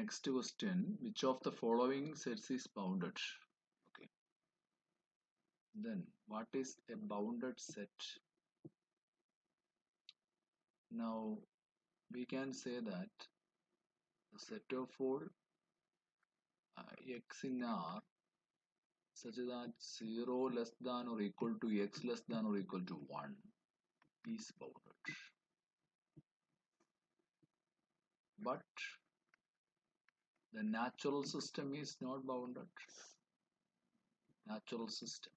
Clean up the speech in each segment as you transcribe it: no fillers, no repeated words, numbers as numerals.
Next question, which of the following sets is bounded? Okay. Then what is a bounded set? Now we can say that the set of all x in R such that 0 less than or equal to x less than or equal to 1 is bounded. But the natural system is not bounded. Natural system.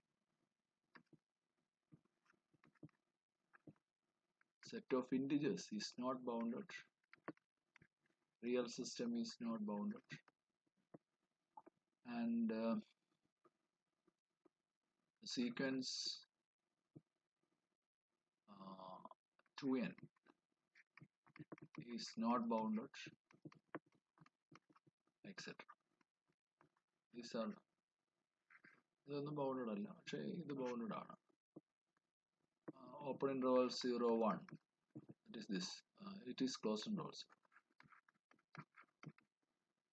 Set of integers is not bounded. Real system is not bounded. And the sequence 2n is not bounded, etc. These are ഇതൊന്നും bounded അല്ല, പക്ഷേ ഇത് bounded ആണ്. Open interval 0 1, it is this, it is closed intervals.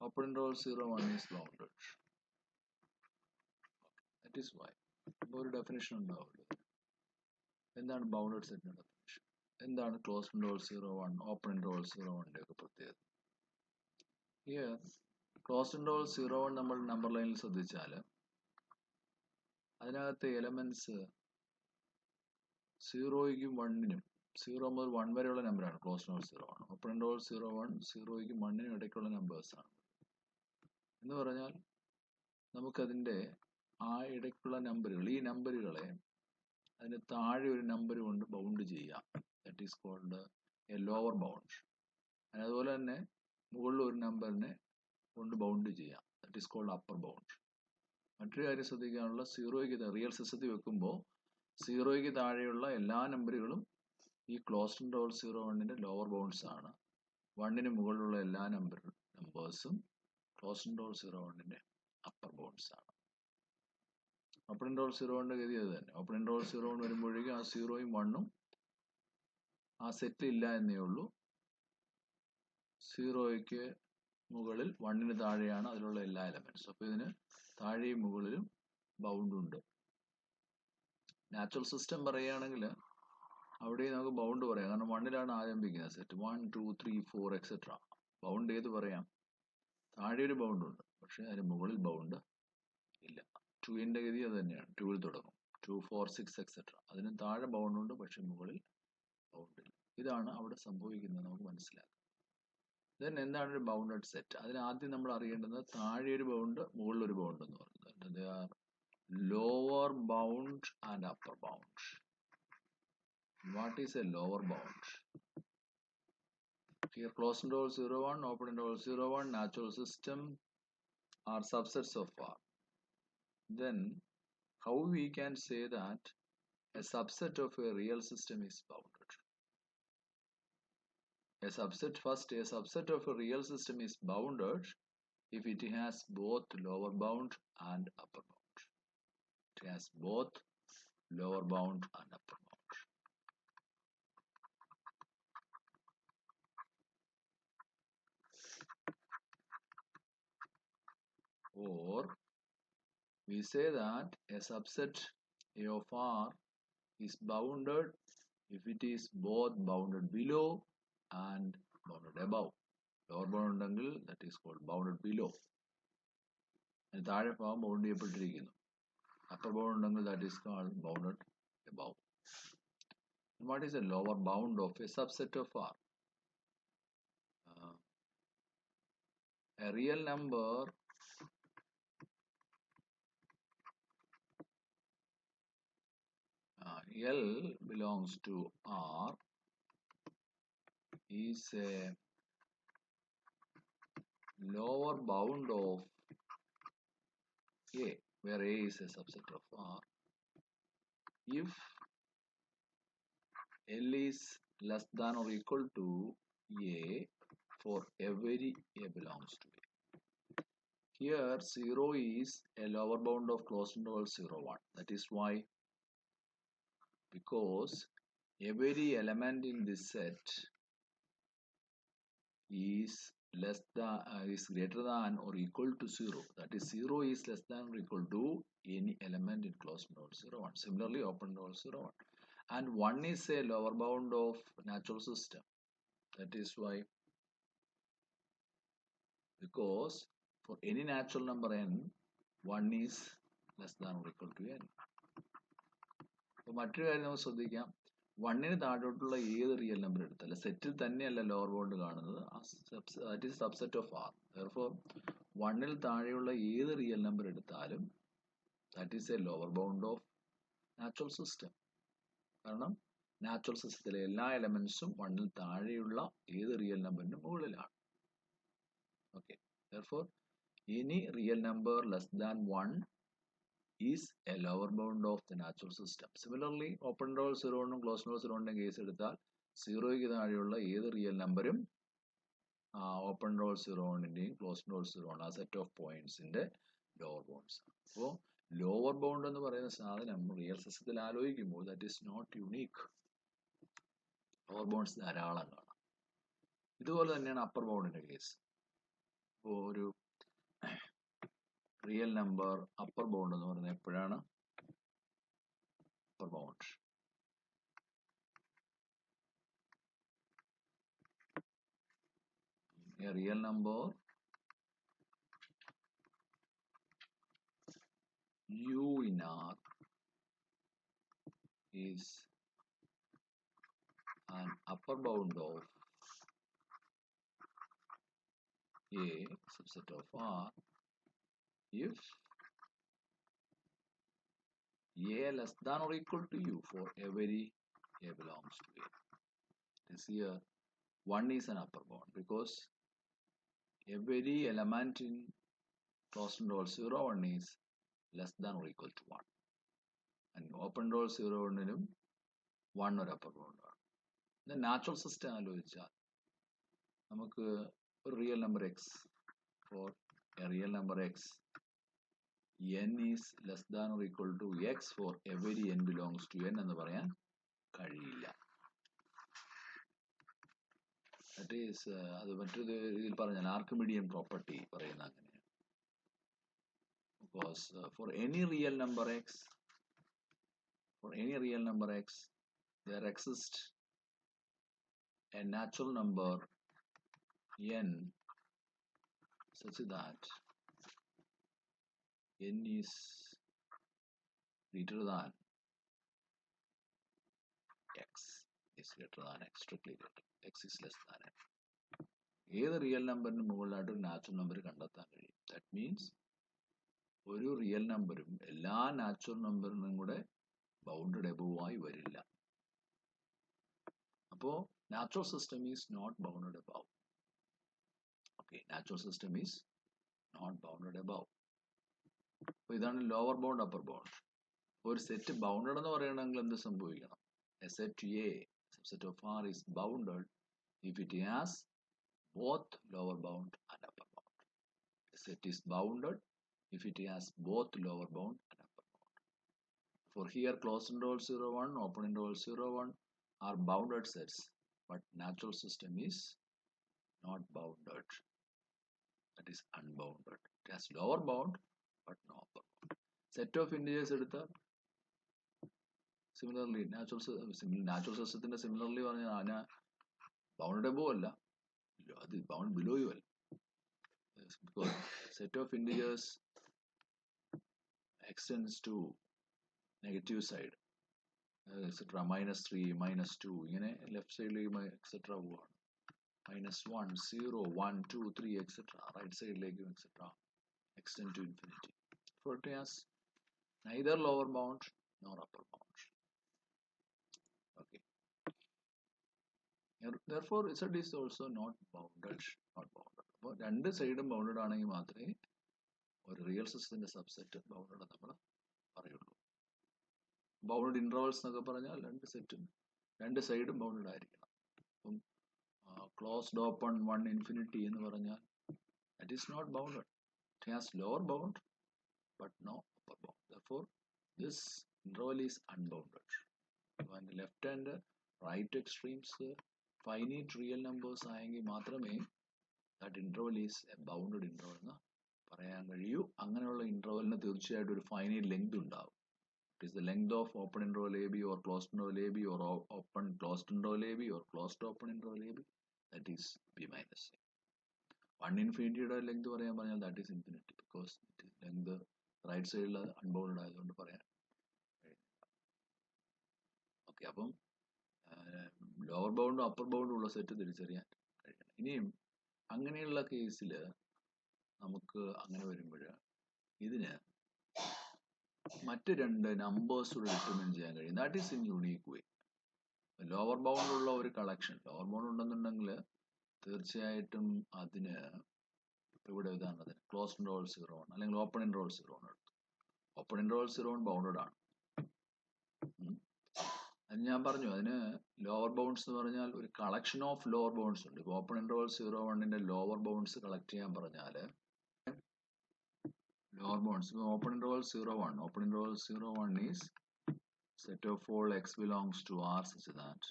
Open interval 0 1 is bounded. That is why ഒരു definition ഉണ്ടാവില്ല. എന്താണ് bounded സെറ്റിന്റെ definition, എന്താണ് ക്ലോസ്ഡ് ഇന്റർവൽ 0 1 ഓപ്പൺ ഇന്റർവൽ 0 1 ഒക്കെ പ്രത്യേകത? ഹിയർ ക്ലോസ്ഡ് ഇന്റർവൽ 0 1 നമ്മൾ നമ്പർ ലൈനിൽ ശ്രദ്ധിച്ചാൽ അതിനകത്തെ എലമെന്റ്സ് 0യ്ക്കും 1നും 0 മുതൽ 1 വരെയുള്ള നമ്പറാണ് ക്ലോസ്ഡ് ഇന്റർവൽ 0 1. ഓപ്പൺ ഇന്റർവൽ 0 1 0യ്ക്കും 1നും ഇടയ്ക്കുള്ള നമ്പേഴ്സാണ്. എന്ന് പറഞ്ഞാൽ നമുക്കതിൻ്റെ ആ ഇടയ്ക്കുള്ള നമ്പറുകൾ, ഈ നമ്പറുകളെ അതിന് താഴെ ഒരു നമ്പർ കൊണ്ട് ബൗണ്ട് ചെയ്യാം. That is called a lower bound. അതുപോലെ തന്നെ മുകളിൽ ഒരു നമ്പറിനെ കൊണ്ട് ബൗണ്ട് ചെയ്യാം. That is called upper bound. മറ്റൊരു കാര്യം ശ്രദ്ധിക്കാനുള്ള, 0യ്ക്ക് റിയൽ സിസ്റ്റത്തിൽ വെക്കുമ്പോൾ 0യ്ക്ക് താഴെയുള്ള എല്ലാ നമ്പറുകളും ഈ ക്ലോസ്ഡ് ഇന്റർവൽ 0 1ന്റെ ലോവർ ബൗണ്ട്സ് ആണ്. 1ന് മുകളിലുള്ള എല്ലാ നമ്പേഴ്സും ക്ലോസ്ഡ് ഇന്റർവൽ 0 1ന്റെ അപ്പർ ബൗണ്ട്സ് ആണ്. ഓപ്പൺ ഇന്റർവൽ 0 1ന്റെ ഗതി അത് തന്നെ. ഓപ്പൺ ഇന്റർവൽ 0 1 വരുമ്പോഴേക്കും ആ 0യും 1ഉം ആ സെറ്റിൽ ഇല്ല എന്നേ ഉള്ളൂ. 0യ്ക്ക് മുകളിൽ 1ന് താഴെയാണ് അതിലുള്ള എല്ലാ എലമെന്റ്സും. അപ്പോൾ ഇതിന് താഴെയും മുകളിലും ബൗണ്ട് ഉണ്ട്. നാച്ചുറൽ സിസ്റ്റം പറയുകയാണെങ്കിൽ അവിടെ നമുക്ക് ബൗണ്ട് പറയാം, കാരണം 1ലാണ് ആരംഭിക്കുന്നത് സെറ്റ്. 1 2 3 4 എക്സെട്ര. ബൗണ്ട് ഏത് പറയാം? താഴെ ഒരു ബൗണ്ട് ഉണ്ട്, പക്ഷെ അതിന് മുകളിൽ ബൗണ്ട് ഇല്ല. 2ന്റെ ഗതി അത് തന്നെയാണ്. 2ൽ തുടങ്ങും, 2 4 6 എക്സെട്ര. അതിന് താഴെ ബൗണ്ട് ഉണ്ട്, പക്ഷെ മുകളിൽ ബൗണ്ട് ഇല്ല. ഇതാണ് അവിടെ സംഭവിക്കുന്നത്, നമുക്ക് മനസ്സിലാക്കാം. ദെൻ എന്താണ് ഒരു ബൗണ്ടഡ് സെറ്റ്? അതിന് ആദ്യം നമ്മൾ അറിയേണ്ടത് താഴെ ഒരു ബൗണ്ട് മുകളിൽ ഒരു ബൗണ്ട് എന്ന് പറയുന്നത്. They are lower bound and upper bound. What is a lower bound? Here closed interval 0 1, open interval 0 1, natural system are subsets of R. Then how we can say that a subset of a real system is bounded? A subset of a real system is bounded if it has both lower bound and upper bound. It has both lower bound and upper bound. Or we say that a subset A of R is bounded if it is both bounded below and bounded above. Lower bound ഉണ്ടെങ്കിൽ that is called bounded below. താഴെ ഭാഗം bound ചെയ്യപ്പെട്ടിരിക്കുന്നു. upper bound ഉണ്ടെങ്കിൽ that is called bounded above. And what is the lower bound of a subset of R? A real number L belongs to R is a lower bound of A, where A is a subset of R, if L is less than or equal to A for every A belongs to A. Here 0 is a lower bound of closed interval 0 1. That is why, because every element in this set is is greater than or equal to 0. That is 0 is less than or equal to any element in closed interval 0, 1. Similarly, open interval 0, 1. And 1 is a lower bound of natural system. That is why, because for any natural number n, 1 is less than or equal to n. അപ്പോൾ മറ്റൊരു കാര്യം നമുക്ക് ശ്രദ്ധിക്കാം, 1ന് താഴോട്ടുള്ള ഏത് real number എടുത്താലും സെറ്റിൽ തന്നെയല്ല lower bound കാണുന്നത്, that is subset of R. therefore 1ൽ താഴെയുള്ള ഏത് റിയൽ നമ്പർ എടുത്താലും that is a lower bound of natural system. കാരണം നാച്ചുറൽ സിസ്റ്റത്തിലെ എല്ലാ എലമെന്റ്സും 1ൽ താഴെയുള്ള ഏത് റിയൽ നമ്പറിനും മുകളിലാണ്. Okay, therefore any real number less than 1 is a lower bound of the natural system. Similarly, open interval 0 1 closed interval 0 1 case എടുത്താൽ 0യ്ക്ക് താഴെയുള്ള ഏത് റിയൽ നമ്പറും ഓപ്പൺ ഇന്റർവൽ 0 1ന്റെയും ക്ലോസ്ഡ് ഇന്റർവൽ 0 1 ആ സെറ്റ് ഓഫ് പോയിന്റ്സിന്റെ ലോവർ ബൗണ്ട്സ് ആണ്. അപ്പോൾ lower bound എന്ന് പറയുന്ന സാധനം റിയൽ സിസ്റ്റത്തിൽ ആലോചിക്കുമ്പോൾ that is not unique. Lower bounds ധാരാളം കാണാം. ഇതുപോലെ തന്നെയാണ് അപ്പർ ബൗണ്ടിന്റെ കേസ്. ഇപ്പോൾ ഒരു റിയൽ നമ്പർ അപ്പർ ബൗണ്ട് എന്ന് പറയുന്നത് എപ്പോഴാണ്? Upper bound a real number u in R is an upper bound of a subset of R if a less than or equal to u for every a belongs to A. This here 1 is an upper bound because every element in closed interval 0 1 is less than or equal to 1, and open interval 0 1നും 1 ഒരു upper bound ആണ്. Then natural system ആലോചിച്ചാൽ നമുക്ക് ഒരു real number x, for a real number x n is less than or equal to x for every n belongs to n എന്ന് പറയാൻ കഴിയില്ല. That is അത് മറ്റൊരു ഇതിൽ പറഞ്ഞാൽ ആർക്കിമിഡിയൻ പ്രോപ്പർട്ടി പറയുന്ന അങ്ങനെയാണ്. Because for any real number x there exists a natural number n such that n is greater than x is greater than x, strictly greater, x is less than n. ഏത് real നമ്പറിന് മുകളിലായിട്ട് ഒരു natural number കണ്ടെത്താൻ കഴിയും. That means ഒരു real നമ്പറും എല്ലാ natural നമ്പറിനും കൂടെ ബൗണ്ടഡ് എബോവ് ആയി വരില്ല. അപ്പോൾ natural system is not bounded above. Okay, natural system is not bounded above. അപ്പോൾ ഇതാണ് ലോവർ ബൗണ്ട് അപ്പർ ബൗണ്ട്. ഒരു സെറ്റ് ബൗണ്ടഡ് എന്ന് പറയണമെങ്കിൽ എന്ത് സംഭവിക്കണം? A set A subset of R is bounded if it has both lower bound and upper bound. A set is bounded if it has both lower bound and upper bound. For here closed interval 0 1 open interval 0 1 are bounded sets, but natural system is not bounded, that is unbounded. It has lower bound but no upper bound. Set of integers എടുത്താൽ similarly natural system similarly പറഞ്ഞാൽ bounded above അല്ല, അത് bound below you അല്ല. Because set of integers extends to negative side, etc. -3 -2 ഇങ്ങനെ left സൈഡിലേക്ക് etcetera പോവാണ്. -1 0 1 2 3 etcetera right സൈഡിലേക്കും etcetera extend to infinity. For it has neither lower bound nor upper bound. Okay. Therefore Z is also not bounded. അപ്പോൾ രണ്ട് സൈഡും bounded ആണെങ്കിൽ മാത്രമേ ഒരു റിയൽ സിസ്റ്റത്തിന്റെ സബ്സെറ്റ് ബൗണ്ടഡ് നമ്മൾ പറയുള്ളൂ. ബൗണ്ടഡ് ഇന്റർവൽസ് എന്നൊക്കെ പറഞ്ഞാൽ രണ്ട് സൈഡും ബൗണ്ടഡ് ആയിരിക്കണം. അപ്പം ക്ലോസ്ഡ് ഓപ്പൺ 1 ഇൻഫിനിറ്റി എന്ന് പറഞ്ഞാൽ that is not bounded. It has lower bound but no upper bound. Therefore this interval is unbounded. And left and right extremes finite real numbers ആയെങ്കിൽ മാത്രമേ that interval is a bounded interval എന്ന് പറയാൻ കഴിയൂ. അങ്ങനെയുള്ള ഇൻ്റർവലിന് തീർച്ചയായിട്ടും ഒരു finite length ഉണ്ടാവും. It is the length of open interval A B or closed interval A B or open closed interval A B or closed open interval A B, that is B minus A. One ഇൻഫിനിറ്റിയുടെ length പറയാൻ പറഞ്ഞാൽ that is infinity, because length right സൈഡിൽ unbounded ആയതുകൊണ്ട് പറയാൻ കഴിയുന്നില്ല. Okay, അപ്പം lower ബൗണ്ടും upper ബൗണ്ടും ഉള്ള set തിരിച്ചറിയാൻ കഴിയണം. ഇനിയും അങ്ങനെയുള്ള കേസിൽ നമുക്ക് അങ്ങനെ വരുമ്പോൾ ഇതിന് മറ്റ് രണ്ട് നമ്പേഴ്സൂടെ ഡിറ്റർമിൻ ചെയ്യാൻ കഴിയും. That is in unique way. Lower ബൗണ്ടുള്ള ഒരു കളക്ഷൻ, ലോവർ ബൗണ്ട് ഉണ്ടെന്നുണ്ടെങ്കിൽ തീർച്ചയായിട്ടും അതിന് ഇവിടെ ഉദാഹരണത്തിന് ക്ലോസ്ഡ് ഇൻ്റർവൽ 0 അല്ലെങ്കിൽ ഓപ്പൺ ഇൻ്റർവൽ 0 എടുത്തു. ഓപ്പൺ ഇൻ്റർവൽ 0 ബൗണ്ടഡ് ആണ്. അത് ഞാൻ പറഞ്ഞു, അതിന് ലോവർ ബൗണ്ട്സ് എന്ന് പറഞ്ഞാൽ ഒരു കളക്ഷൻ ഓഫ് ലോവർ ബൗണ്ട്സ് ഉണ്ട്. ഇപ്പോൾ open interval 0 lower bounds collect ചെയ്യാൻ പറഞ്ഞാൽ lower bounds. So open interval 0 1. Open interval 0 1 is set of all x belongs to R such that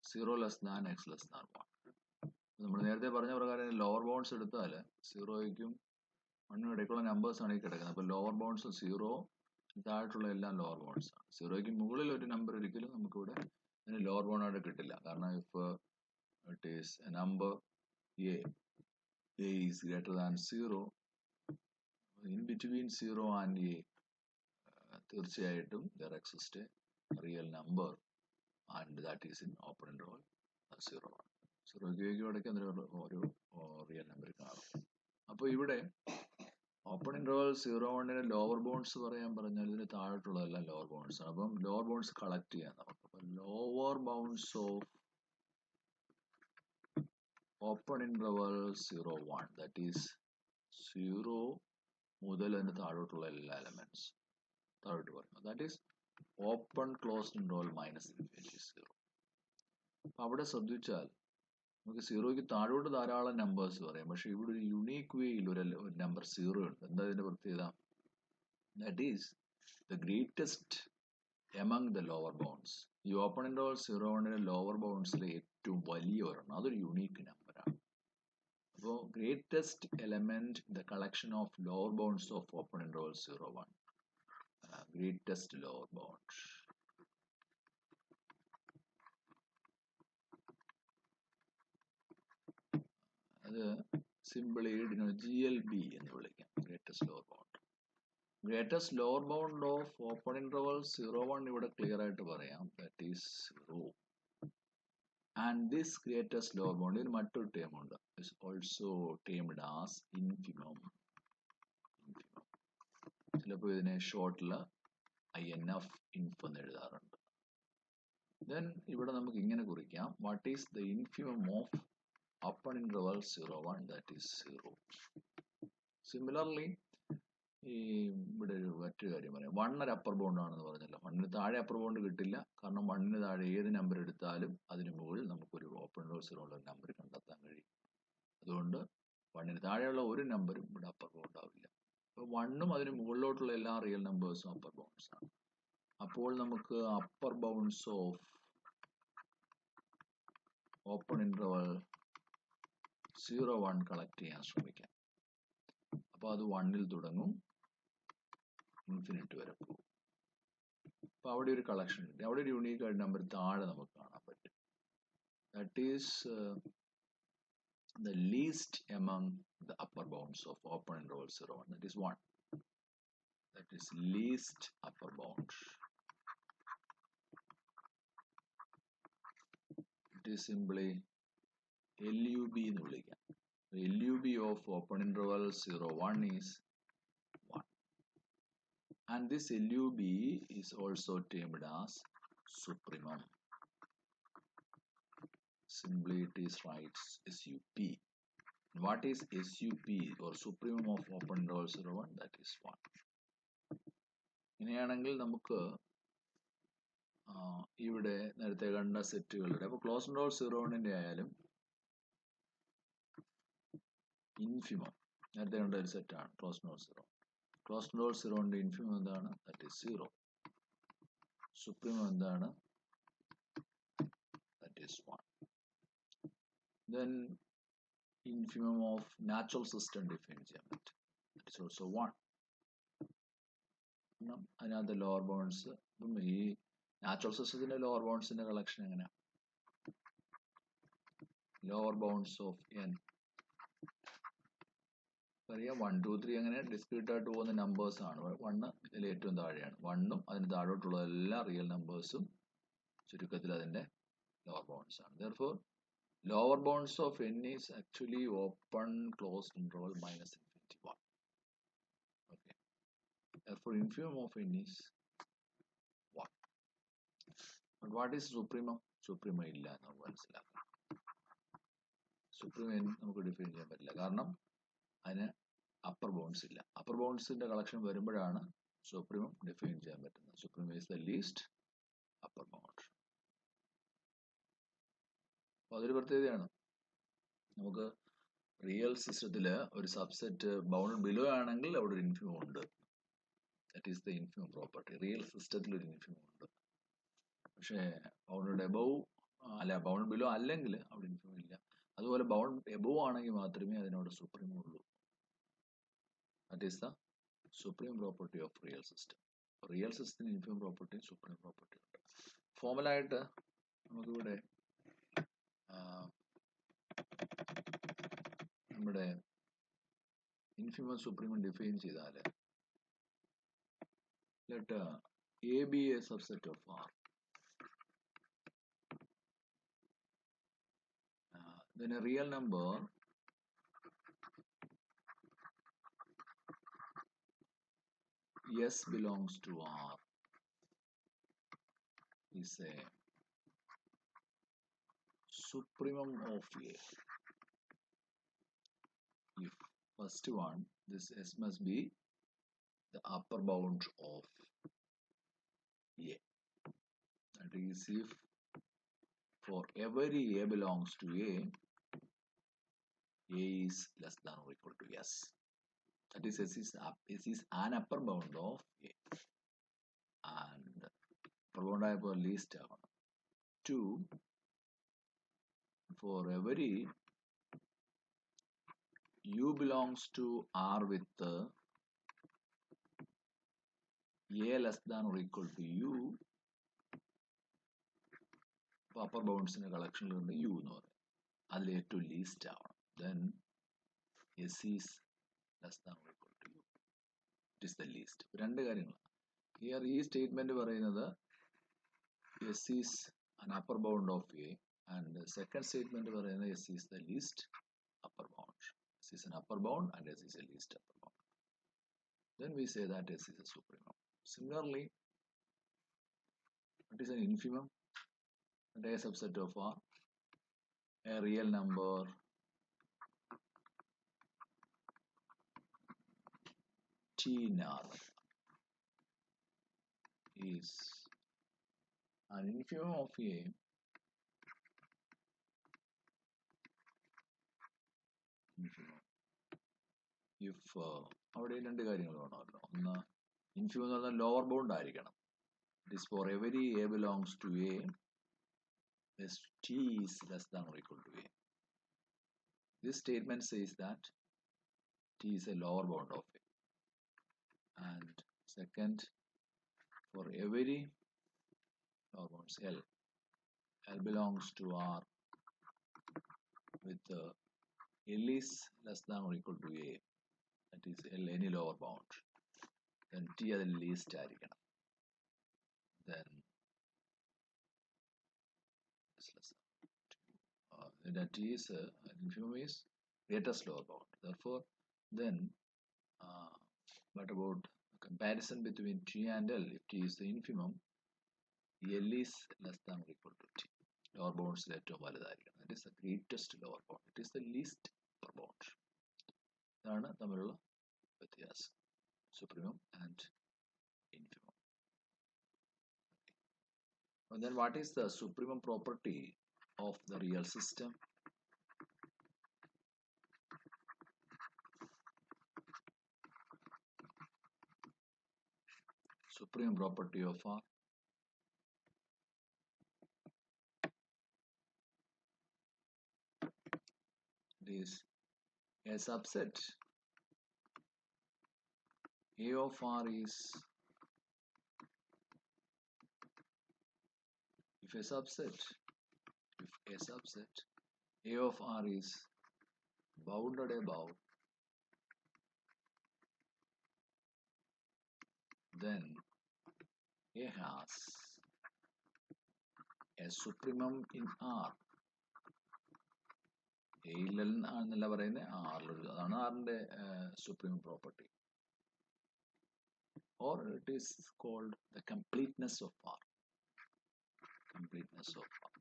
0 less than x less than 1. നമ്മൾ നേരത്തെ പറഞ്ഞ പ്രകാരം lower bounds എടുത്താൽ 0യ്ക്കും 1നും ഇടയ്ക്കുള്ള നമ്പേഴ്സ് ആണ് ഈ കിടക്കുന്നത്. അപ്പോൾ ലോവർ ബൗണ്ട്സ് 0 താഴെയുള്ള എല്ലാം ലോവർ ബൗണ്ട്സ് ആണ്. 0യ്ക്ക് മുകളിൽ ഒരു നമ്പർ ഒരിക്കലും നമുക്കിവിടെ അതിന് ലോവർ ബൗണ്ട് ആയിട്ട് കിട്ടില്ല. കാരണം if it is A number a is greater than 0, in between 0 and a തീർച്ചയായിട്ടും there exists a real number and that is in open interval 0 1. 0യ്ക്ക് ഇടയ്ക്ക് ഒരു റിയൽ നമ്പർ കാണും. അപ്പോൾ ഇവിടെ ഓപ്പൺ ഇന്റർവൽ 0 1 ലോവർ ബൗണ്ട്സ് പറയാൻ പറഞ്ഞാൽ ഇതിന് താഴോട്ടുള്ളതെല്ലാം ലോവർ ബൗണ്ട്സ് ആണ്. അപ്പം ലോവർ ബൗണ്ട്സ് കളക്ട് ചെയ്യാൻ നമുക്ക്. അപ്പം lower bounds of open interval 0 1, that is 0 മുതൽ അതിന് താഴോട്ടുള്ള എല്ലാ എലമെന്റ്സ് താഴോട്ട് പറയുന്നത്, that is open closed interval minus infinity 0. അപ്പം അവിടെ ശ്രദ്ധിച്ചാൽ നമുക്ക് 0യ്ക്ക് താഴോട്ട് ധാരാളം നമ്പേഴ്സ് പറയാം. പക്ഷെ ഇവിടെ ഒരു യുണീക്ക് വേയിൽ ഒരു നമ്പർ 0 ഉണ്ട്. എന്താ ഇതിന്റെ പ്രത്യേകത? That is the greatest among the lower bounds. ഈ ഓപ്പൺ ഇന്റർവൽ 0 1 ലോവർ ബൗണ്ട്സിലെ ഏറ്റവും വലിയ ഒരെണ്ണം, അതൊരു യുണീക്ക് നമ്പറാണ്. അപ്പോൾ greatest element the collection of lower bounds of open interval 0 1, greatest lower bound. അത് സിംപിളി GLB എന്ന് വിളിക്കാം, greatest lower bound. Greatest lower bound of open interval 0 1 ഇവിടെ ക്ലിയർ ആയിട്ട് പറയാം, that is 0. And this greatest lower bound, ഇതിന് മറ്റൊരു term ഉണ്ട്, is also termed as infimum. ചിലപ്പോൾ ഇതിനെ ഷോർട്ടിൽ INF ഇൻഫ് എന്ന് എഴുതാറുണ്ട്. ദെൻ ഇവിടെ നമുക്ക് ഇങ്ങനെ കുറിക്കാം, what is the infimum of open interval 0 1, that is 0. Similarly ഈ ഇവിടെ ഒരു മറ്റൊരു കാര്യം പറയാം, 1 ഒരു അപ്പർ ബൗണ്ട് ആണെന്ന് പറഞ്ഞല്ലോ. 1ന് താഴെ അപ്പർ ബൗണ്ട് കിട്ടില്ല, കാരണം 1ന് താഴെ ഏത് നമ്പർ എടുത്താലും അതിന് മുകളിൽ നമുക്കൊരു ഓപ്പൺ ഇന്റർവൽ 0 ഉള്ള നമ്പർ കണ്ടെത്താൻ കഴിയും. അതുകൊണ്ട് 1ന് താഴെയുള്ള ഒരു നമ്പറും ഇവിടെ അപ്പർ ബൗണ്ട് ആവില്ല. അപ്പോൾ 1ഉം അതിന് മുകളിലോട്ടുള്ള എല്ലാ റിയൽ നമ്പേഴ്സും അപ്പർ ബൗണ്ട്സ് ആണ്. അപ്പോൾ നമുക്ക് upper bounds of open interval 0 1 collect ചെയ്യാൻ ശ്രമിക്കാം. അപ്പോൾ അത് 1ൽ തുടങ്ങും, ഇൻഫിനിറ്റി വരെ പോകും. അപ്പോൾ അവിടെ ഒരു കളക്ഷൻ കിട്ടി, അവിടെ ഒരു യൂണീക്ക് ആയിട്ട് നമ്പർ താഴെ നമുക്ക് കാണാൻ പറ്റും. That is the least among the upper bounds of open interval 0 1, that is 1. That is least upper bound. It is simply LUB എന്ന് വിളിക്കാം. LUB of open interval 0 1 is 1. And this LUB is also termed as supremum. Simply it is writes SUP. What is SUP or supremum of open interval 0 1? That is 1. ഇങ്ങനെയാണെങ്കിൽ നമുക്ക് ഇവിടെ നേരത്തെ കണ്ട സെറ്റുകളുടെ, അപ്പോൾ close interval 0 1 ആയാലും infimum നേരത്തെ കണ്ട ഒരു സെറ്റാണ് close interval 0. Close interval 0 infimum എന്താണ്? That is 0. സുപ്രീമം എന്താണ്? That is 1. Then infimum of natural system define ചെയ്യാൻ പറ്റും. That is also 1. അതിനകത്ത് ലോവർ ബൗണ്ട്സ് ഇപ്പം ഈ നാച്ചുറൽ സിസ്റ്റത്തിന്റെ ലോവർ ബൗണ്ട്സിന്റെ കളക്ഷൻ എങ്ങനെയാ? ലോവർ ബൗണ്ട്സ് ഓഫ് n അറിയാം 1 2 3 അങ്ങനെ ഡിസ്ക്രീറ്റ് ആയിട്ട് പോകുന്ന നമ്പേഴ്സ് ആണ്. 1 ഇതിൽ ഏറ്റവും താഴെയാണ്. 1ഉം അതിന് താഴോട്ടുള്ള എല്ലാ റിയൽ നമ്പേഴ്സും ചുരുക്കത്തിൽ അതിന്റെ ലോവർ ബൗണ്ട്സ് ആണ്. Therefore lower bounds of n is actually open closed interval minus infinity 1. Okay. Therefore infimum of n is 1. But what is supremum? Supremum ഇല്ല എന്ന് നമുക്ക് മനസ്സിലാക്കാം. Supremum നമുക്ക് ഡിഫൈൻ ചെയ്യാൻ പറ്റില്ല, കാരണം അതിന് അപ്പർ ബൗണ്ട്സ് ഇല്ല. അപ്പർ ബൗണ്ട്സിന്റെ കളക്ഷൻ വരുമ്പോഴാണ് സുപ്രീമം ഡിഫൈൻ ചെയ്യാൻ പറ്റുന്നത്. Supremum is the least upper bound. അപ്പോൾ അതൊരു പ്രത്യേകതയാണ്. നമുക്ക് റിയൽ സിസ്റ്റത്തില് ഒരു സബ്സെറ്റ് ബൗണ്ട് ബിലോ ആണെങ്കിൽ അവിടെ ഒരു ഇൻഫിമം ഉണ്ട്. That is the infimum property. Real സിസ്റ്റത്തിൽ ഒരു ഇൻഫിമം ഉണ്ട്. പക്ഷേ ബൗണ്ട് എബവ് ബൗണ്ട് ബിലോ അല്ലെങ്കിൽ അവിടെ ഇൻഫിമം ഇല്ല. അതുപോലെ ബൗണ്ട് എബവ് ആണെങ്കിൽ മാത്രമേ അതിനോട് സുപ്രീമം ഉള്ളൂ. That is the supreme property of real system. Real system infimum property, supreme property. Formula ആയിട്ട് നമുക്കിവിടെ നമ്മുടെ infimum supremum define ചെയ്താൽ let A be a subset of R. Then a real number S belongs to R is a supremum of A. If first one, this S must be the upper bound of A. That is, if for every A belongs to A is less than or equal to S. That is, S is an upper bound of A. And upper bound ആയപ്പോൾ least ആവണം. 2, for every U belongs to R with A less than or equal to U, upper bounds in a collection U എന്ന് പറയും. അതിൽ ഏറ്റവും least ആവണം. Then S is less than or equal to U. It is the least. രണ്ട് കാര്യങ്ങളാണ്. Here ഈ statement പറയുന്നത് S is an upper bound of A, and second statement പറയുന്നത് S is the least upper bound. S is an upper bound and S is a least upper bound. Then we say that S is a supremum. Similarly, what is an infimum? A subset of R, a real number T in R is an infimum of A if അവിടെ രണ്ട് കാര്യങ്ങൾ വേണമല്ലോ. ഒന്ന്, infimum എന്ന് പറഞ്ഞാൽ lower bound ആയിരിക്കണം. It is for every A belongs to A, this T is less than or equal to A. This statement says that T is a lower bound of A. And second, for every lower bounds L belongs to R with L is less than or equal to A, that is L any lower bound, then T at the least ആയിരിക്കണം. Then that T is infimum is greatest lower bound. Therefore, then what about comparison between T and L? If T is the infimum, L is less than or equal to T. Lower bounds ഏറ്റവും വലുതായിരിക്കണം. That is the greatest lower bound. It is the least upper bound. ഇതാണ് തമ്മിലുള്ള വ്യത്യാസം, supremum and infimum. And then what is the supremum property of the real system? Supreme property of R is a subset A of R is, if a subset A of R is bounded above, then A has a supremum in R. എയിൽ എന്നല്ല പറയുന്നത്, ആറിൽ. അതാണ് ആറിന്റെ supreme property. Or it is called the completeness of R. Completeness of R.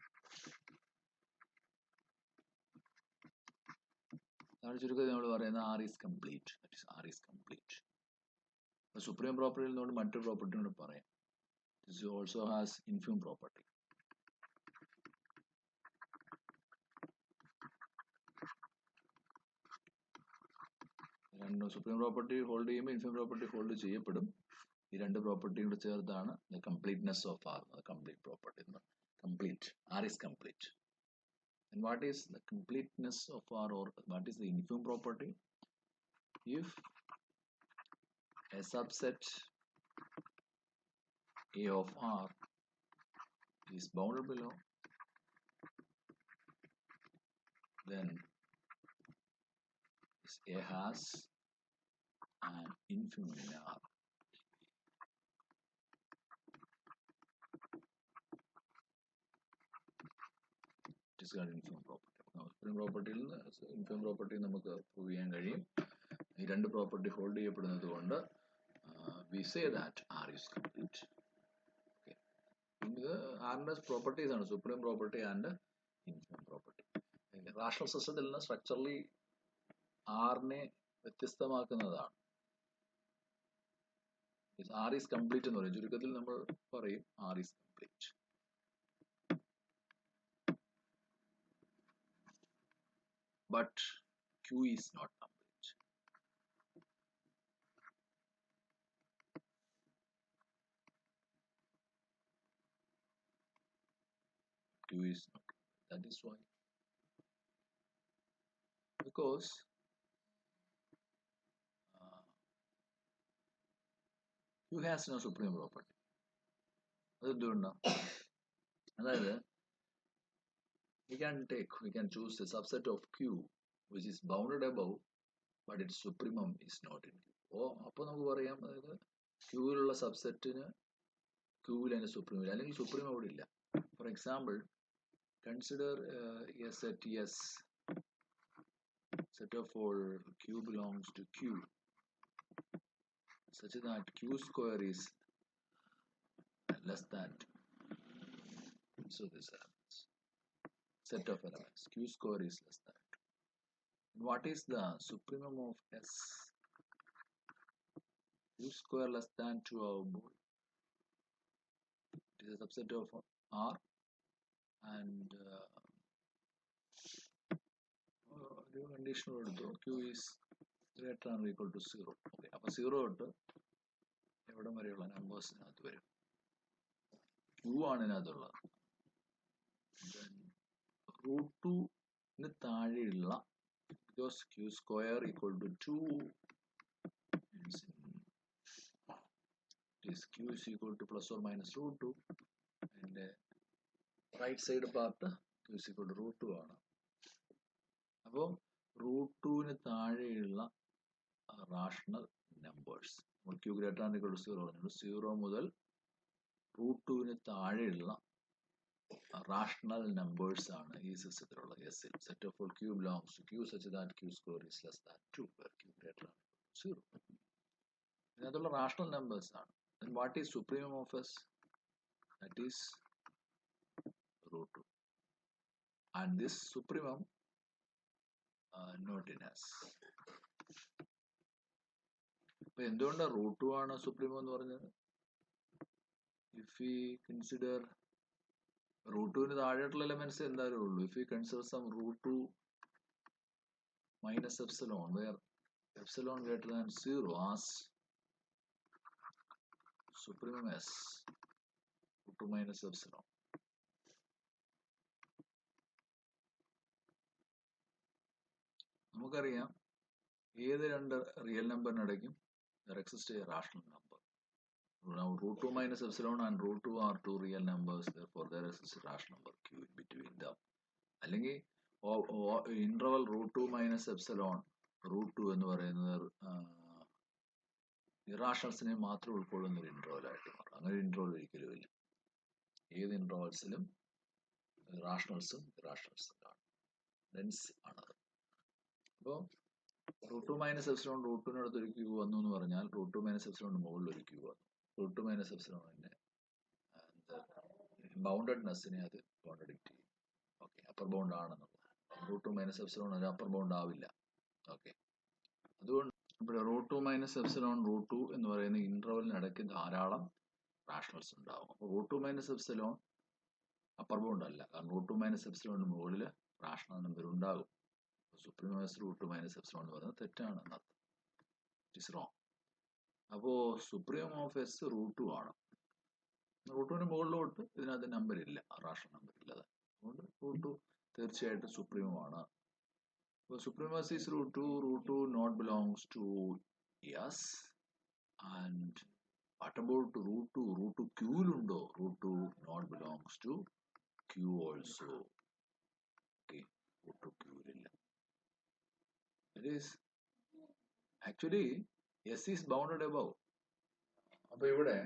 അതാണ് ചുരുക്കത്തിൽ നമ്മൾ പറയുന്നത് R is complete. That is, R is complete. Supreme പ്രോപ്പർട്ടിയിൽ നിന്നുകൊണ്ട് മറ്റൊരു പ്രോപ്പർട്ടി കൂടെ പറയാം. This also has infimum property. രണ്ട് സുപ്രീം പ്രോപ്പർട്ടി ഹോൾഡ് ചെയ്യുമ്പോൾ ഇൻഫിം പ്രോപ്പർട്ടി ഹോൾഡ് ചെയ്യപ്പെടും. ഈ രണ്ട് പ്രോപ്പർട്ടിയും കൂടെ ചേർത്താണ് the completeness of R, the complete property. Complete, R is complete. And what is the completeness of R, or what is the infimum property? If a subset A of R is bounded below, then A has an infimum in R. It is called infimum property. Supreme property യിൽ നിന്ന് infimum property നമുക്ക് prove ചെയ്യാൻ കഴിയും. ഈ രണ്ട് property hold ചെയ്യപ്പെടുന്നത് കൊണ്ട് we say that R is complete. Okay. ഇത് ആറിന്റെ പ്രോപ്പർട്ടീസ് ആണ്, supreme property and infimum property. Rational സിസ്റ്റത്തിൽ നിന്ന് സ്ട്രക്ചറലി ആറിനെ വ്യത്യസ്തമാക്കുന്നതാണ്. R is complete എന്ന് പറയും. ചുരുക്കത്തിൽ നമ്മൾ പറയും R is complete. But Q is not complete. Q is not complete. That is why. Because Q has no supreme property. അതെന്തുകൊണ്ടാണ്? അതായത് we can choose a subset of Q which is bounded above, but its supremum is not in Q. അപ്പോൾ നമുക്ക് പറയാം, അതായത് ക്യൂവിലുള്ള സബ്സെറ്റിന് ക്യൂവിൽ അതിന്റെ supreme ഇല്ല, അല്ലെങ്കിൽ സുപ്രീം അവിടെ ഇല്ല. For example, consider a set S, set of all Q belongs to Q, such that Q square is less than 2. So this happens. Set of elements Q square is less than 2. What is the supremum of S? Q square less than 2 our it is a subset of R, and conditional Q is greater than or equal to 0. Okay, അപ്പോൾ 0 തൊട്ട് എവിടെ വരെയുള്ള നമ്പേഴ്സിനകത്ത് വരും? Q ആണ് ഇതിനകത്തുള്ളത്. √2 താഴെയുള്ള, because Q square equal to 2 is Q is equal to plus or minus √2, and right side part Q is equal to √2 ആണ്. അപ്പോൾ √2 താഴെയുള്ള rational numbers, Q greater than or equal to 0 പറഞ്ഞുള്ളൂ. 0 മുതൽ √2 താഴെയുള്ള റാഷണൽ നമ്പേഴ്സ് ആണ് ഈ സിസ്റ്റത്തിലുള്ള S. Set of all Q belongs to Q such that Q square is less than 2, where Q greater than or equal to 0. ഇതിനകത്തുള്ള rational numbers ആണ്. Then what is supremum of S? That is √2, and this supremum not in S. അപ്പൊ എന്തുകൊണ്ടാണ് √2 ആണ് supremum എന്ന് പറഞ്ഞത്? If we consider √2 താഴെയുള്ള elements എന്തായാലും ഉള്ളൂ. If we consider some √2 minus epsilon, where epsilon greater than 0 as supremum S, √2 minus epsilon. നമുക്കറിയാം ഏത് രണ്ട് real നമ്പറിനിടയ്ക്കും there exists a rational number. Now root 2 minus epsilon and root 2 are two real numbers, therefore there exists a rational number q in between them. അല്ലെങ്കിൽ interval root 2 minus epsilon root 2 എന്ന് പറയുന്നത് ഇറാഷണൽസിനെ മാത്രം ഉൾക്കൊള്ളുന്ന ഒരു interval ആയിട്ട് മാറും. അങ്ങനെ ഒരു ഇന്റർവൽ ഒരിക്കലും ഇല്ല. ഏത് ഇന്റർവൽസിലും റാഷണൽസും ഇറാഷണൽസും കാണും. ഡെൻസ് ആണത്. അപ്പോൾ റൂട്ട് 2 മൈനസ് എപ്സിലോൺ റൂട്ട് 2-നടുത്ത് ഒരു ക്യൂ വന്നു എന്ന് പറഞ്ഞാൽ റൂട്ട് 2 മൈനസ് എപ്സിലോണിന് മുകളിൽ ഒരു ക്യൂ വന്നു. റൂട്ട് 2 മൈനസ് എപ്സിലോണിന്റെ ബൗണ്ടഡ്നെസ്സിനെ അത് കോൺട്രഡിക്റ്റ് ചെയ്യും. ഓക്കെ, അപ്പർ ബൗണ്ട് ആണെന്നുള്ളത്. റൂട്ട് 2 മൈനസ് എപ്സിലോൺ ഒരു അപ്പർ ബൗണ്ട് ആവില്ല. ഓക്കെ, അതുകൊണ്ട് ഇവിടെ റൂട്ട് 2 മൈനസ് എപ്സിലോൺ റൂട്ട് 2 എന്ന് പറയുന്ന ഇന്റർവലിനിടയ്ക്ക് ധാരാളം റാഷണൽസ് ഉണ്ടാവും. അപ്പോൾ root 2 minus epsilon upper bound അല്ല, കാരണം റൂട്ട് 2 മൈനസ് എപ്സിലോണിന് മുകളിൽ റാഷണൽ നമ്പർ ഉണ്ടാകും. സുപ്രീമസ് റൂട്ട് 2 മൈനസ് എപ്സിലോൺ എന്ന് പറയുന്നത് തെറ്റാണ് എന്നർത്ഥം. It is wrong. അപ്പോൾ സുപ്രീം ഓഫ് എസ് റൂട്ട് 2 ആണ്. റൂട്ട് 2-ന് മുകളിലോട്ട് ഇതിനകത്ത് നമ്പർ ഇല്ല, റാഷണൽ നമ്പർ ഇല്ലത്. അതുകൊണ്ട് റൂട്ട് 2 തീർച്ചയായിട്ടും സുപ്രീമാണ്. അപ്പോൾ supremacy is root 2 not belongs to S. And what about root 2 ക്യൂലുണ്ടോ? Root 2 not belongs to Q also. Okay, root 2 ക്യൂലില്ല. It is actually S is bounded above. അപ്പൊ ഇവിടെ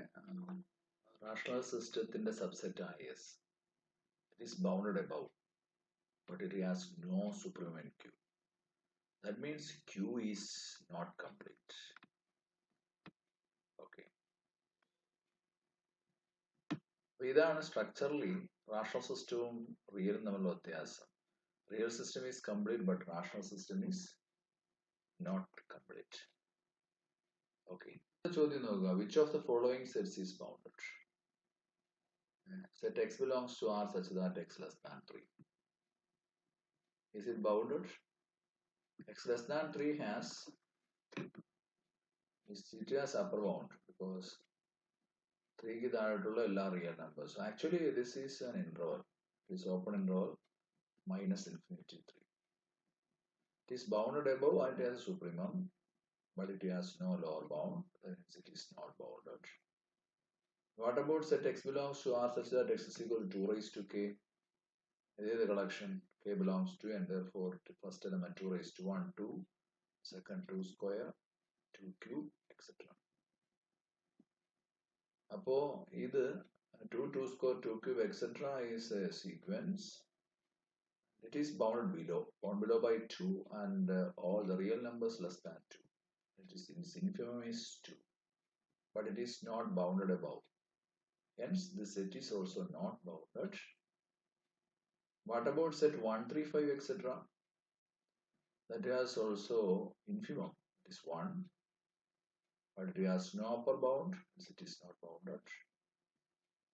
റാഷണൽ സിസ്റ്റത്തിന്റെ സബ്സെറ്റ് ആയ S, it is bounded above, but it has no supremum q. That means q is not complete. Okay. അപ്പോൾ ഇതാണ് structurally rational സിസ്റ്റവും റിയലും തമ്മിലുള്ള വ്യത്യാസം. Real system is complete but rational system is not complete. Okay, ചോദ്യം നോക്കുക. Which of the following sets is bounded? Set x belongs to R such that x less than 3. Is it bounded? X less than 3 has upper bound because 3 ki താഴോട്ടുള്ള എല്ലാ real numbers. So actually this is an interval. It is open interval minus infinity 3. It is bounded above and it has a supremum, but it has no lower bound. Hence it is not bounded. What about set x belongs to R such that x is equal to 2 raised to k? This is the collection. K belongs to, and therefore first element 2 raised to 1, 2, second 2 square, 2 cube, etc. Appo either 2, 2 square, 2 cube, etc. is a sequence. It is bounded below by 2, and all the real numbers less than 2. Its infimum is 2, but it is not bounded above. Hence, the set is also not bounded. What about set 1, 3, 5, etc.? That has also infimum. It is 1, but it has no upper bound. It is not bounded.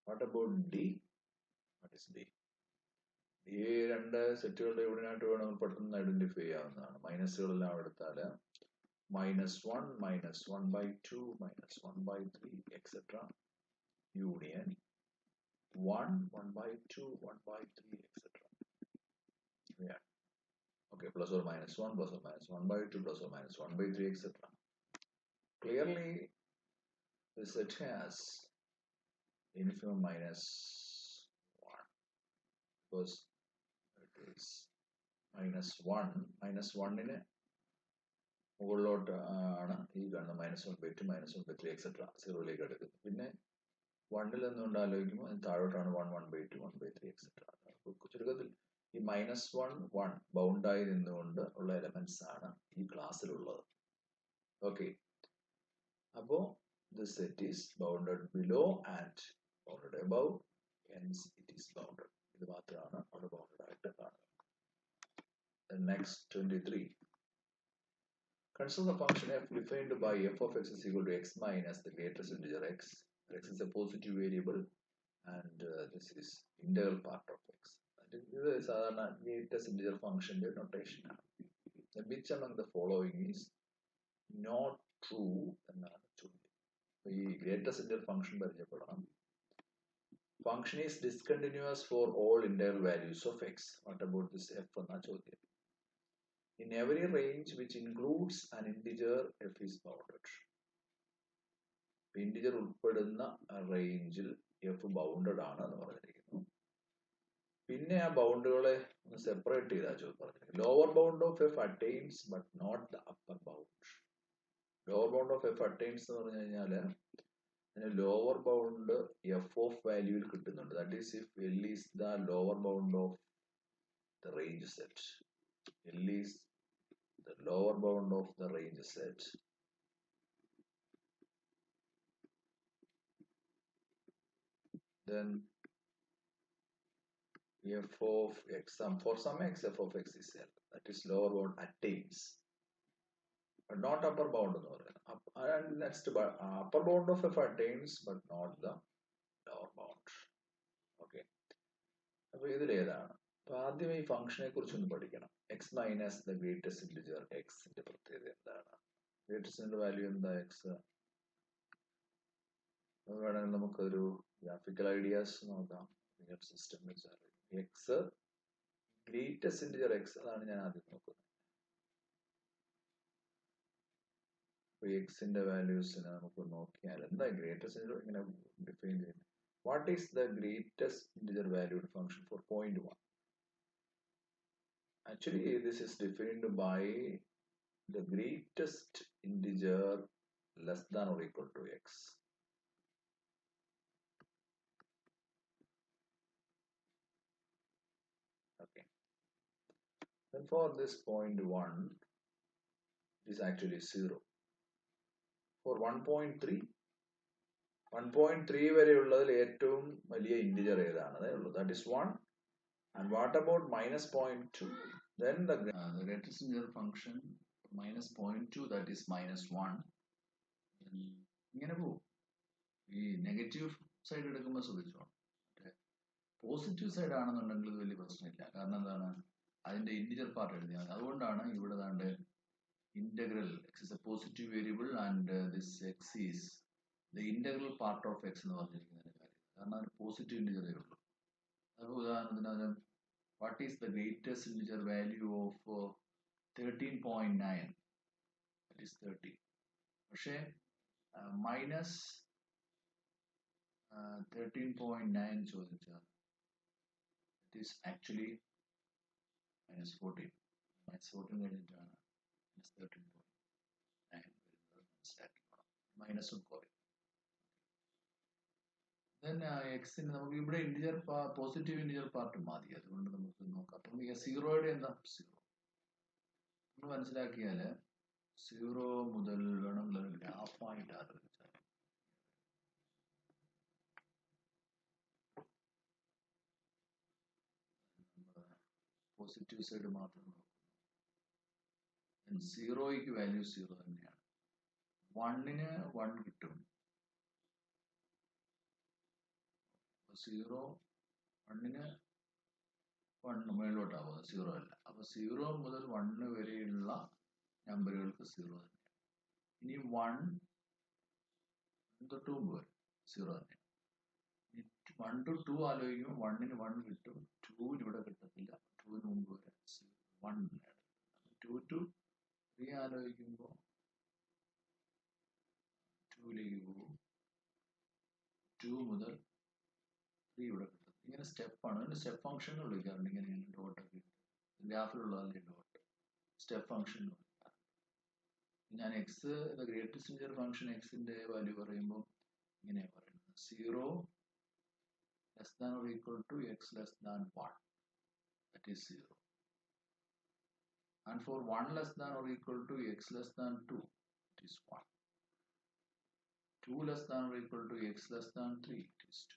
What about D? What is D? D രണ്ട് സെറ്റുകളുടെ യൂണിയനായിട്ട് വേണം പെട്ടെന്ന് identify ചെയ്യാവുന്നതാണ്. മൈനസുകളെല്ലാം എടുത്താൽ -1, -1/2, -1/3, etc. Union 1, 1/2, 1/3, etc. Yeah. Okay, plus or minus 1, plus or minus 1/2, plus or minus 1/3, etc. Clearly, the set has infimum -1 because it is -1. -1 in മുകളിലോട്ട് ആണ് ഈ കാണുന്ന -1/2, -1/3, etc. 0ലേക്ക് എടുക്കുന്നത്. പിന്നെ 1-ൽ നിന്നുകൊണ്ട് ആലോചിക്കുമ്പോൾ അതിന് താഴോട്ടാണ് 1, 1/2, 1/3, etc. ചുരുക്കത്തിൽ ഈ -1, 1 ബൗണ്ടായി നിന്നുകൊണ്ട് ഉള്ള എലമെന്റ്സ് ആണ് ഈ ക്ലാസ്സിലുള്ളത്. ഓക്കെ, അപ്പോ the set is bounded below and bounded above, hence it is bounded. ഇത് മാത്രമാണ് അവിടെ ബൗണ്ടഡ് ആയിട്ട് കാണുന്നത്. Next 23. Consider the function f defined by f of x is equal to x minus the latest integer x. X is a positive variable and this is integral part of x. This is a latest integer function notation. Which among the following is not true? The latest integer function function is discontinuous for all integral values of x. What about this f? In every range which includes an integer, f is bounded. Integer ഉൾപ്പെടുന്ന റേഞ്ചിൽ f bounded ആണ് എന്ന് പറഞ്ഞിരിക്കുന്നു. പിന്നെ ആ ബൗണ്ടുകളെ ഒന്ന് separate ചെയ്താൽ പറഞ്ഞിരിക്കുന്നു. Lower bound of f attains but not the upper bound. Lower bound of f attains എന്ന് പറഞ്ഞു കഴിഞ്ഞാൽ ലോവർ ബൗണ്ട് f ഓഫ് വാല്യൂവിൽ കിട്ടുന്നുണ്ട്. That is if L is the lower bound of the range set. L is the lower bound of the range set. Then f of x, for some x, f of x is L. That is lower bound attains, but not upper bound. And next, upper bound of f attains, but not the lower bound. Okay. അപ്പോൾ ഇതിൽ ഏതാണ്? അപ്പോൾ ആദ്യം ഈ ഫംഗ്ഷനെ കുറിച്ചൊന്ന് പഠിക്കണം. X minus the greatest integer എക്സിന്റെ പ്രത്യേകത എന്താണ്? ഗ്രേറ്റസ്റ്റിന്റെ വാല്യൂ എന്താ? എക്സ്. വേണമെങ്കിൽ നമുക്കൊരു ഗ്രാഫിക്കൽ ഐഡിയാസ് നോക്കാം. സിസ്റ്റം വെച്ചാൽ എക്സ് ഗ്രേറ്റസ്റ്റ് ഇന്റിജർ എക്സ്, അതാണ് ഞാൻ ആദ്യം നോക്കുന്നത്. അപ്പോൾ എക്സിന്റെ വാല്യൂസിനെ നമുക്ക് നോക്കിയാൽ എന്താ ഗ്രേറ്റസ്റ്റ് ഇന്റിജർ ഇങ്ങനെ ഡിഫൈൻ ചെയ്യുന്നത്? What is the greatest integer valued function for point 1? Actually, this is defined by the greatest integer less than or equal to x. Okay. Then for this point 1, it is actually 0. For 1.3, 1.3 വരെയുള്ളതിൽ ഏറ്റവും വലിയ integer ഏതാണതേ ഉള്ളൂ. That is 1. And what about minus 0.2? Then the greatest integer function minus 0.2, that is minus 1. ഇങ്ങനെ പോകും. ഈ negative side എടുക്കുമ്പോൾ ശ്രദ്ധിച്ചോ. Positive side ആണെന്നുണ്ടെങ്കിൽ ഇത് വലിയ പ്രശ്നമില്ല. കാരണം എന്താണ്? അതിന്റെ ഇന്റിജർ പാർട്ട് എഴുതിയാൽ മതി. അതുകൊണ്ടാണ് ഇവിടെ ദാണ്ട് integral X is A positive variable and this X is the integral part of x എന്ന് പറഞ്ഞിരിക്കുന്നതിന്റെ കാര്യം. കാരണം അതിന് പോസിറ്റീവ് ഇന്റിജറേ ഉള്ളൂ. അപ്പോൾ ഉദാഹരണത്തിന് what is the greatest integer value of 13.9? That is 30. പക്ഷേ മൈനസ് 13.9 ചോദിച്ചാൽ it is actually minus 14. minus 14 കഴിഞ്ഞിട്ടാണ് minus 13.9 വരുന്നത്. മനസ്സിലാക്കി മൈനസും കുറയും. Then എക്സിന് നമുക്ക് ഇവിടെ ഇന്റിജർ പോസിറ്റീവ് ഇന്റിജർ പാർട്ട് മതി. അതുകൊണ്ട് നമുക്ക് നോക്കാം. അപ്പം ഈ സീറോയുടെ എന്താ? സീറോ നമ്മൾ മനസ്സിലാക്കിയാൽ 0 മുതൽ വേണമെങ്കിൽ ഒരു ഗ്രാഫായിട്ട് ആലോചിച്ചാൽ പോസിറ്റീവ് സൈഡ് മാത്രം നോക്കുന്നു. സീറോയ്ക്ക് വാല്യൂ 0 തന്നെയാണ്. 1ന് 1 കിട്ടും. 0 1ന് 1 മുകളിലോട്ടാവും. 0 അല്ല. അപ്പൊ 0 മുതൽ 1 വരെയുള്ള നമ്പറുകൾക്ക് 0 തന്നെയാണ്. ഇനി 1 തൊട്ട് മുമ്പ് വരെ 0 തന്നെയാണ്. 1 to 2 ആലോചിക്കുമ്പോൾ 1ന് 1 കിട്ടും. 2ന് ഇവിടെ കിട്ടത്തില്ല. 2ന് മുമ്പ് വരെ 1 തന്നെയാണ്. 2 to 3 ആലോചിക്കുമ്പോൾ 2ലേക്ക് പോകും. 2 മുതൽ 3 ഇവിടെ കിട്ടും. ഇങ്ങനെ സ്റ്റെപ്പാണ്. അതിന് സ്റ്റെപ്പ് ഫംഗ്ഷൻ എന്ന് വിളിക്കാറുണ്ട്. ഇങ്ങനെ ഡോട്ടൊക്കെ ഗ്രാഫിലുള്ളതല്ലേ ഡോട്ട്. സ്റ്റെപ്പ് ഫംഗ്ഷൻ എന്ന് വിളിക്കാറുണ്ട്. ഞാൻ X the greatest integer function എക്സിന്റെ വാല്യൂ പറയുമ്പോൾ ഇങ്ങനെയാണ് പറയുന്നത്. 0 less than or equal to x less than 1. That is 0. And for 1 less than or equal to x less than 2, it is 1. 2 less than or equal to x less than 3, it is 2.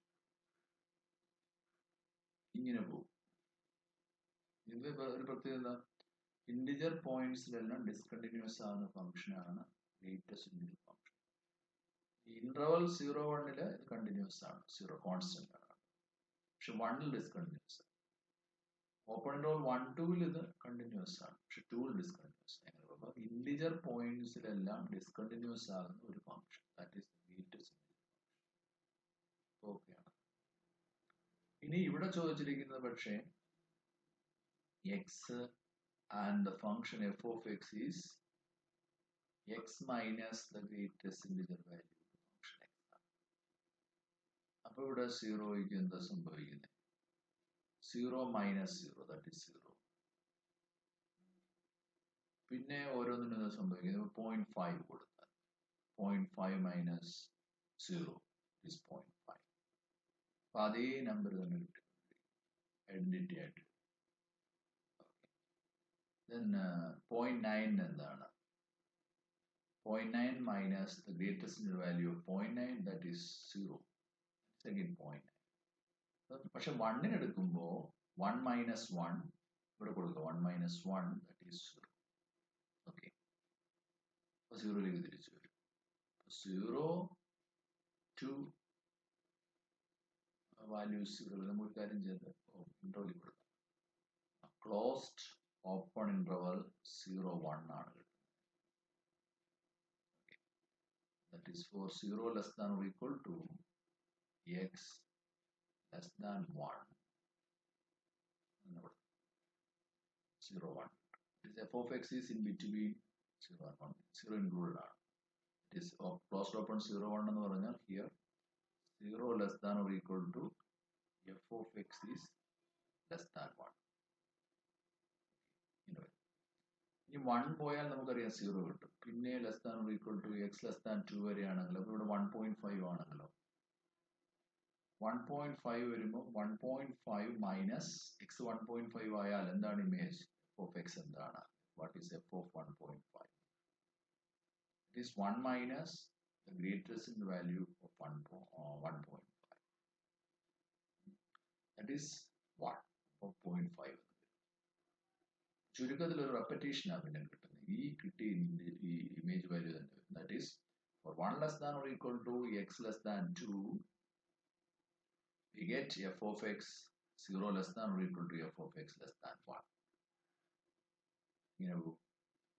ഇങ്ങനെ പോകും. ഇത് ഒരു പ്രത്യേകത, integer പോയിന്റ്സിലെല്ലാം discontinuous ആകുന്ന ഫംഗ്ഷനാണ് greatest integer function. Interval 0-1 ഇത് continuous ആണ്. 0 constant ആണ്. പക്ഷെ 1-ൽ ഡിസ്കണ്ടിന്യൂസ്. ഓപ്പൺ ഇന്റർവൽ 1-2-ൽ ഇത് കണ്ടിന്യൂസ് ആണ്. പക്ഷെ 2-ൽ ഡിസ്കണ്ടിന്യൂസ്. അപ്പൊ ഇന്റിജർ പോയിന്റ്സിലെല്ലാം ഡിസ്കണ്ടിന്യൂസ് ആകുന്ന ഒരു function, that is greatest integer function. ഓക്കെയാണ്. ഇനി ഇവിടെ ചോദിച്ചിരിക്കുന്നത് പക്ഷേ X and the function f of x is x minus the greatest integer value function x ആണ്. അപ്പോൾ ഇവിടെ സീറോയ്ക്ക് എന്താ സംഭവിക്കുന്നത്? 0 minus 0, that is 0. പിന്നെ ഓരോന്നിനും എന്താ സംഭവിക്കുന്നത്? 0.5 കൊടുത്താൽ 0.5 minus 0 is 0.5. അപ്പൊ അതേ നമ്പർ തന്നെ കിട്ടും ഐഡന്റിറ്റി ആയിട്ട്. Then 0.9 എന്താണ്? 0.9 minus the greatest value of 0.9, that is 0. It's again 0.9. പക്ഷെ 1 എടുക്കുമ്പോൾ 1 minus 1 ഇവിടെ കൊടുക്കുക 1 minus 1, that is 0. ഓക്കെ, അപ്പോൾ 0ലേക്ക് തിരിച്ചു വരും. 0 to വാല്യൂസ് ഇവിടെ നമുക്ക് കാര്യം ചെയ്ത് ഇൻട്രോയിൽ കൊടുക്കാം. ക്ലോസ്ഡ് ഓപ്പൺ ഇന്റർവൽ 0 1 ആണ് കിട്ടുന്നത്. That is for 0 less than or equal to x less than 1. 0 1. This f of x is in between 0 and 1. 0 included ആണ്. It is closed open 0 1 എന്ന് പറഞ്ഞാൽ here 0 less than or equal to f of x is less than 1. ഇനി 1 പോയാൽ നമുക്കറിയാം 0 കിട്ടും. പിന്നെ less than or equal to x less than 2 വരെയാണെങ്കിലോ, അപ്പോൾ ഇവിടെ 1.5 ആണെങ്കിലോ 1.5 വരുമ്പോൾ 1.5 മൈനസ് x 1.5 ആയാൽ എന്താണ് ഇമേജ് f of x എന്താണ്? What is f of 1.5? It is 1 minus the greatest value of 1.5. That is what? 0.5. ചുരുക്കത്തിൽ ഒരു റെപ്പറ്റീഷൻ ആണ് പിന്നെ കിട്ടുന്നത്. ഈ കിട്ടിയ ഈ ഇമേജ് വാല്യൂ തന്നെ. That is for 1 less than or equal to x less than 2 we get f of x 0 less than or equal to f of x less than 1. ഇങ്ങനെ പോകും.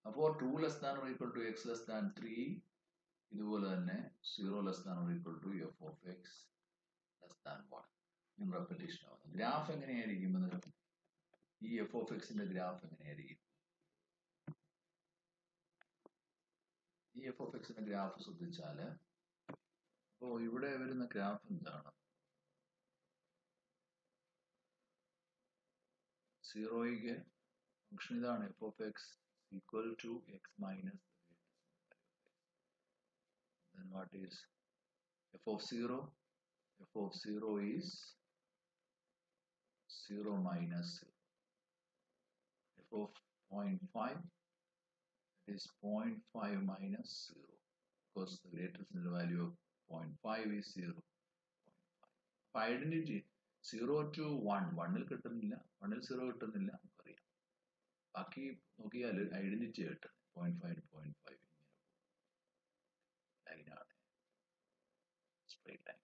അപ്പോൾ 2 less than or equal to x less than 3 ഇതുപോലെ തന്നെ 0 less than or equal to f of x less than 1. ഇങ്ങനെ repetition ആവുന്നു. Graph എങ്ങനെയായിരിക്കും? ഈ f of എക്സിന്റെ ഗ്രാഫ് എങ്ങനെയായിരിക്കും? ഈ എഫ് ഓഫ് എക്സിന്റെ ഗ്രാഫ് ശ്രദ്ധിച്ചാല് അപ്പോ ഇവിടെ വരുന്ന ഗ്രാഫ് എന്താണ്? സീറോയ്ക്ക് ഫംഗ്ഷൻ ഇതാണ് f of x equal to x minus then what is f of 0? f of 0 is 0 minus 0. f of 0.5 is 0.5 minus 0 because the greatest value of 0.5 is 0. Identity 0 to 1 1ൽ കിട്ടുന്നില്ല, 1ൽ 0 കിട്ടുന്നില്ല നമുക്കറിയാം. ബാക്കി നോക്കിയാൽ ഐഡന്റിറ്റി കിട്ടും 0.5 to 0.5 ലൈനാണ്, സ്ട്രെയിറ്റ് ലൈൻ.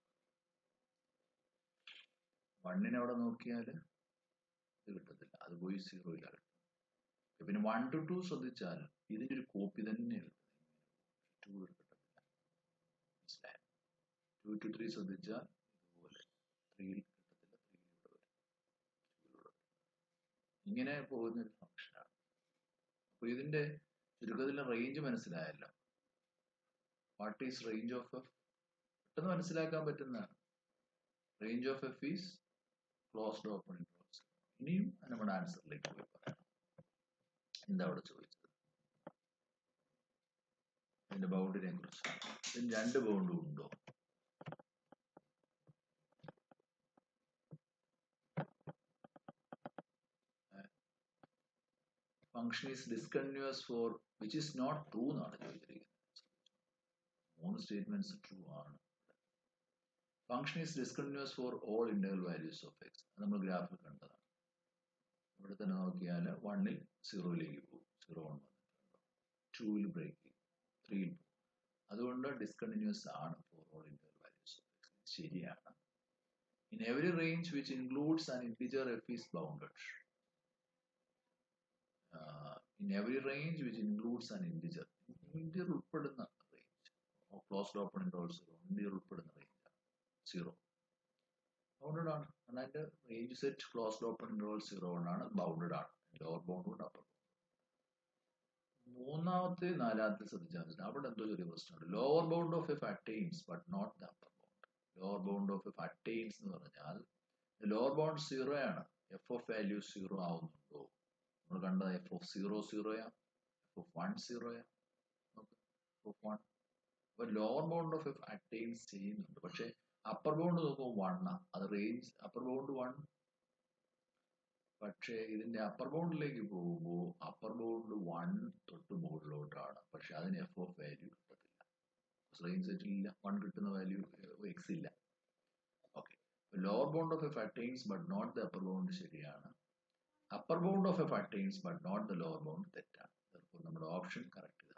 1നെ അവിടെ നോക്കിയാൽ ഇത് കിട്ടത്തില്ല, അത് പോയി 0യിലാണ് കിട്ടുന്നത്. പിന്നെ 1 to 2 ശ്രദ്ധിച്ചാൽ ഇതിന്റെ ഒരു കോപ്പി തന്നെയാണ് 2 കിട്ടത്തില്ല, മനസ്സിലായോ? 2 to 3 ശ്രദ്ധിച്ചാൽ ഇതുപോലെ 3 കിട്ടത്തില്ല, 3 ഇവിടെ വരും, ഇങ്ങനെ പോകുന്ന ഒരു ഫംഗ്ഷനാണ്. അപ്പൊ ഇതിന്റെ ചുരുക്കത്തിലെ റേഞ്ച് മനസ്സിലായല്ലോ. What is range of F? പെട്ടെന്ന് മനസ്സിലാക്കാൻ പറ്റുന്നതാണ്. Range of F is closed open intervals. ഇനിയും നമ്മുടെ ആൻസറിലേക്ക് പോയി പറയാം. എന്താ അവിടെ ചോദിച്ചത്? അതിന്റെ ബൗണ്ടറിനെ കുറിച്ചാണ്. ഇതിന് 2 ബൗണ്ടും ഉണ്ടോ? Function is discontinuous for which is not true എന്നാണ് ചോദിച്ചിരിക്കുന്നത്. 3 സ്റ്റേറ്റ്മെന്റ്സ് ട്രൂ ആണ്. Function is discontinuous for all integral values of x. അത് നമ്മൾ ഗ്രാഫിൽ കണ്ടതാണ്. ഇവിടെ തന്നെ നോക്കിയാൽ 1ൽ 0യിലേക്ക് പോകും, 0 1 വന്നിട്ടുണ്ടോ, 2ൽ ബ്രേക്ക് ചെയ്യും, 3ൽ പോകും. അതുകൊണ്ട് ഡിസ്കണ്ടിന്യൂസ് ആണ് for all integral values of X. ശരിയാണ്. In every range which includes an integer F is bounded. In every range which includes an integer, integer ഉൾപ്പെടുന്ന range, closed open intervals integer ഉൾപ്പെടുന്ന range 0 bounded ആണ്. അതിന്റെ range set closed open interval 0 ആണ്, bounded ആണ്. Lower ബൗണ്ടും ഉണ്ട്, upper bound. മൂന്നാമത്തെ നാലാമത്തെ ശ്രദ്ധിച്ചാൽ മതി. അവിടെ എന്തോ ചെറിയ പ്രശ്നമുണ്ട്. Lower bound of F attains but not the upper bound. Lower bound of F attains എന്ന് പറഞ്ഞാൽ ലോവർ ബൗണ്ട് 0 ആണ്. എഫ് ഓഫ് വാല്യൂ 0 ആവുന്നുണ്ടോ? നമ്മൾ കണ്ടത് F of 0 0 F of 1 0 F of 1. അപ്പൊ lower bound of F attains ചെയ്യുന്നുണ്ട്. പക്ഷെ upper bound നോക്കുമ്പോൾ 1 അത് റേഞ്ച് അപ്പർ ബൗണ്ട് 1. പക്ഷേ ഇതിന്റെ അപ്പർ ബൗണ്ടിലേക്ക് പോകുമ്പോൾ അപ്പർ ബൗണ്ട് 1 തൊട്ട് മുകളിലോട്ടാണ്. പക്ഷെ അതിന് എഫ് ഓഫ് വാല്യൂ കിട്ടത്തില്ല. റേഞ്ച് സെറ്റിലില്ല. 1 കിട്ടുന്ന വാല്യൂ എക്സ് ഇല്ല. Okay. Lower bound of F attains but not the upper bound ശരിയാണ്. Upper bound of F attains but not the lower bound തെറ്റാണ്. നമ്മുടെ ഓപ്ഷൻ കറക്റ്റ്.